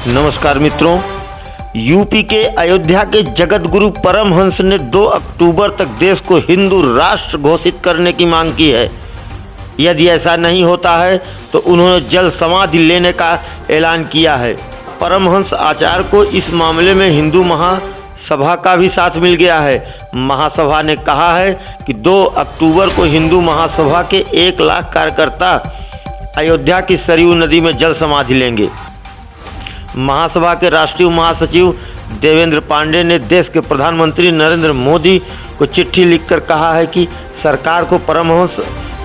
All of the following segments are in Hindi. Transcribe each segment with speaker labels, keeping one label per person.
Speaker 1: नमस्कार मित्रों, यूपी के अयोध्या के जगत गुरु परमहंस ने 2 अक्टूबर तक देश को हिंदू राष्ट्र घोषित करने की मांग की है। यदि ऐसा नहीं होता है तो उन्होंने जल समाधि लेने का ऐलान किया है। परमहंस आचार्य को इस मामले में हिंदू महासभा का भी साथ मिल गया है। महासभा ने कहा है कि 2 अक्टूबर को हिंदू महासभा के 1 लाख कार्यकर्ता अयोध्या की सरयू नदी में जल समाधि लेंगे। महासभा के राष्ट्रीय महासचिव देवेंद्र पांडे ने देश के प्रधानमंत्री नरेंद्र मोदी को चिट्ठी लिखकर कहा है कि सरकार को परमहंस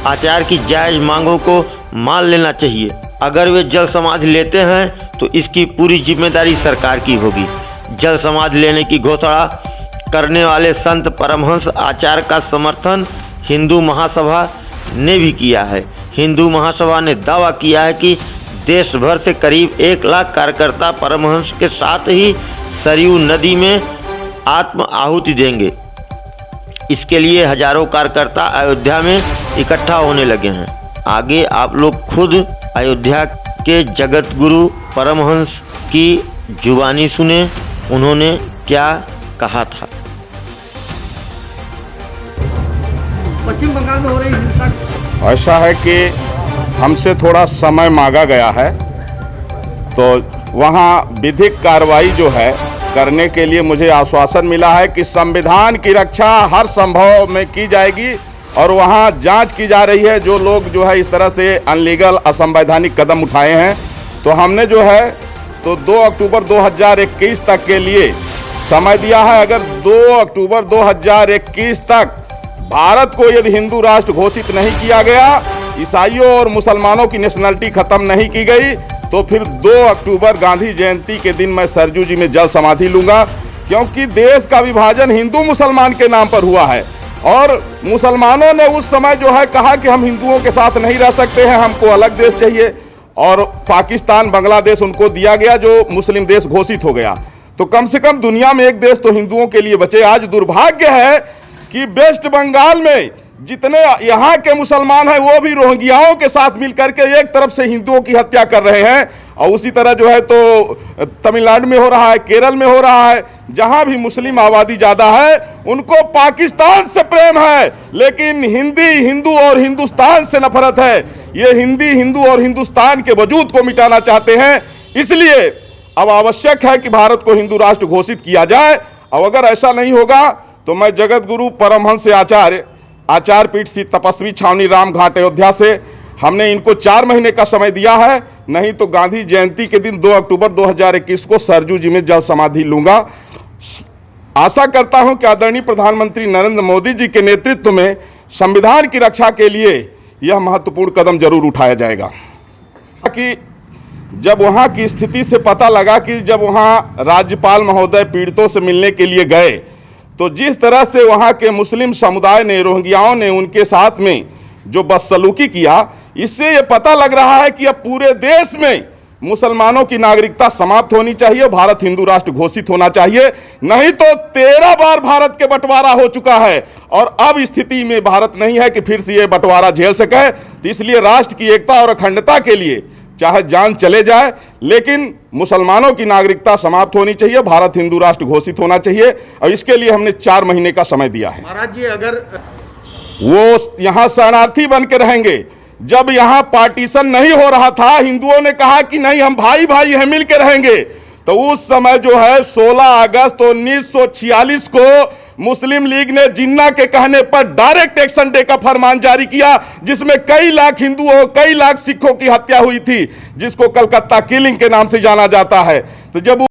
Speaker 1: आचार्य की जायज़ मांगों को मान लेना चाहिए। अगर वे जल समाधि लेते हैं तो इसकी पूरी जिम्मेदारी सरकार की होगी। जल समाधि लेने की घोषणा करने वाले संत परमहंस आचार्य का समर्थन हिंदू महासभा ने भी किया है। हिंदू महासभा ने दावा किया है कि देश भर से करीब 1 लाख कार्यकर्ता परमहंस के साथ ही सरयू नदी में आत्म आहुति देंगे। इसके लिए हजारों कार्यकर्ता अयोध्या में इकट्ठा होने लगे हैं। आगे आप लोग खुद अयोध्या के जगत गुरु परमहंस की जुबानी सुने, उन्होंने क्या कहा था।
Speaker 2: पश्चिम बंगाल में हो रही हिंसा,
Speaker 3: ऐसा है कि हमसे थोड़ा समय मांगा गया है, तो वहाँ विधिक कार्रवाई जो है करने के लिए मुझे आश्वासन मिला है कि संविधान की रक्षा हर संभव में की जाएगी और वहाँ जांच की जा रही है। जो लोग जो है इस तरह से अनलीगल असंवैधानिक कदम उठाए हैं, तो हमने जो है तो 2 अक्टूबर 2021 तक के लिए समय दिया है। अगर 2 अक्टूबर 2021 तक भारत को यदि हिंदू राष्ट्र घोषित नहीं किया गया, ईसाइयों और मुसलमानों की नेशनलिटी खत्म नहीं की गई, तो फिर 2 अक्टूबर गांधी जयंती के दिन मैं सरयू जी में जल समाधि लूंगा। क्योंकि देश का विभाजन हिंदू मुसलमान के नाम पर हुआ है और मुसलमानों ने उस समय जो है कहा कि हम हिंदुओं के साथ नहीं रह सकते हैं, हमको अलग देश चाहिए, और पाकिस्तान बांग्लादेश उनको दिया गया जो मुस्लिम देश घोषित हो गया। तो कम से कम दुनिया में एक देश तो हिंदुओं के लिए बचे। आज दुर्भाग्य है कि वेस्ट बंगाल में जितने यहाँ के मुसलमान हैं वो भी रोहिंग्याओं के साथ मिलकर के एक तरफ से हिंदुओं की हत्या कर रहे हैं, और उसी तरह जो है तो तमिलनाडु में हो रहा है, केरल में हो रहा है। जहाँ भी मुस्लिम आबादी ज़्यादा है उनको पाकिस्तान से प्रेम है, लेकिन हिंदू और हिंदुस्तान से नफरत है। ये हिंदी हिंदू और हिंदुस्तान के वजूद को मिटाना चाहते हैं। इसलिए अब आवश्यक है कि भारत को हिंदू राष्ट्र घोषित किया जाए, और अगर ऐसा नहीं होगा तो मैं जगत गुरु परमहंस आचार्य पीठ सी तपस्वी छावनी राम घाट अयोध्या से हमने इनको 4 महीने का समय दिया है, नहीं तो गांधी जयंती के दिन 2 अक्टूबर 2021 को सरयू जी में जल समाधि लूंगा। आशा करता हूं कि आदरणीय प्रधानमंत्री नरेंद्र मोदी जी के नेतृत्व में संविधान की रक्षा के लिए यह महत्वपूर्ण कदम जरूर उठाया जाएगा। कि जब वहां की स्थिति से पता लगा कि जब वहां राज्यपाल महोदय पीड़ितों से मिलने के लिए गए, तो जिस तरह से वहाँ के मुस्लिम समुदाय ने, रोहिंग्याओं ने उनके साथ में जो बदसलूकी किया, इससे ये पता लग रहा है कि अब पूरे देश में मुसलमानों की नागरिकता समाप्त होनी चाहिए, भारत हिंदू राष्ट्र घोषित होना चाहिए। नहीं तो 13 बार भारत के बंटवारा हो चुका है और अब स्थिति में भारत नहीं है कि फिर से ये बंटवारा झेल सके। तो इसलिए राष्ट्र की एकता और अखंडता के लिए चाहे जान चले जाए, लेकिन मुसलमानों की नागरिकता समाप्त होनी चाहिए, भारत हिंदू राष्ट्र घोषित होना चाहिए, और इसके लिए हमने 4 महीने का समय दिया है।
Speaker 2: महाराज जी, अगर
Speaker 3: वो यहाँ शरणार्थी बन के रहेंगे, जब यहाँ पार्टीशन नहीं हो रहा था, हिंदुओं ने कहा कि नहीं हम भाई भाई हैं, मिल के रहेंगे, तो उस समय जो है 16 अगस्त 1946 को मुस्लिम लीग ने जिन्ना के कहने पर डायरेक्ट एक्शन डे का फरमान जारी किया, जिसमें कई लाख हिंदुओं, कई लाख सिखों की हत्या हुई थी, जिसको कलकत्ता किलिंग के नाम से जाना जाता है। तो जब